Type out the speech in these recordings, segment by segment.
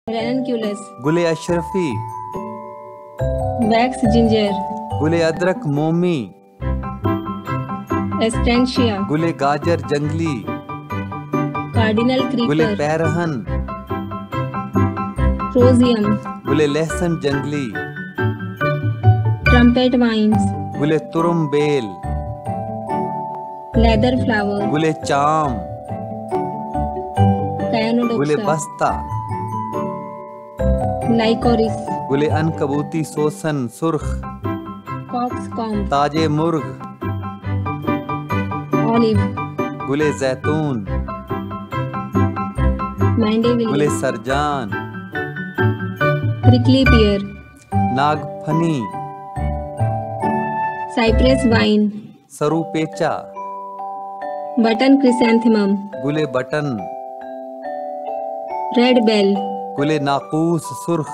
Ranunculus, गुले Ashrafi, wax ginger, गुले अदरक मोमी, Astantia, गुले गाजर जंगली, cardinal गुले creeper, पैरहन, rosium, गुले लहसुन जंगली, trumpet vines, गुले तुरुम बेल, leather flower, गुले चाम, गुले Cyanodopsa, बस्ता, Lycoris, गुले अनकबूती सोसन सुर्ख, coxcomb, ताजे मुर्ग, olive, गुले जैतून, mandeville, गुले सरजान, prickly pear, नागफनी, cypress vine, सरू पेचा, button chrysanthemum, गुले बटन, red bell, गुले नाकूस सुर्ख,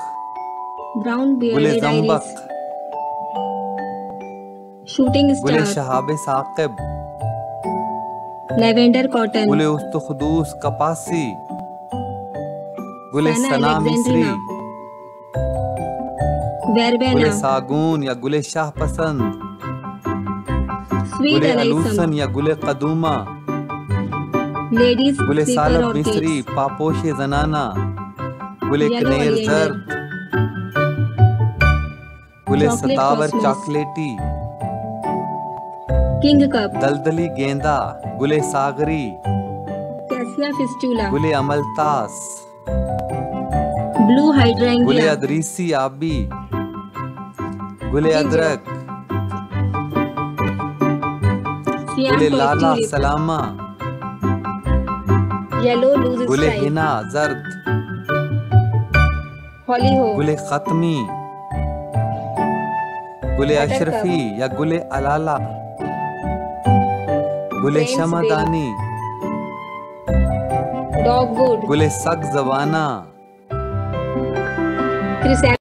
brown गुले bearded जम्बक, iris, shooting गुले star, Shahab Saqib, lavender cotton, गुले उस्तखदूस कपासी, गुले Senna सना मिस्री, alexandrina, गुले verbena, सागून या गुले शाह पसंद, sweet गुले alyssum, अलूसन या गुले कदूमा, ladies गुले sleeper सालब मिस्री, orchids, पापोशे जनाना, गुले yellow कनेर oleander, जर्द, गुले chocolate सतावर cosmos, चॉकलेटी, king cup, दलदली गेंदा, गुले सागरी, cassia fistula, गुले अमलतास, blue गुले hydrangea, अदरीसी आबी, गुले ginger, अदरक, siam गुले लाला tulip, सलामा, yellow loose गुले stripe, हिना जर्द, hollyhock, गुले खत्मी, गुले Buttercup, अशरफी या गुले अलाला, गुले Cranesbill, शमादानी, dogwood, गुले सग जवाना, chrysanthemum.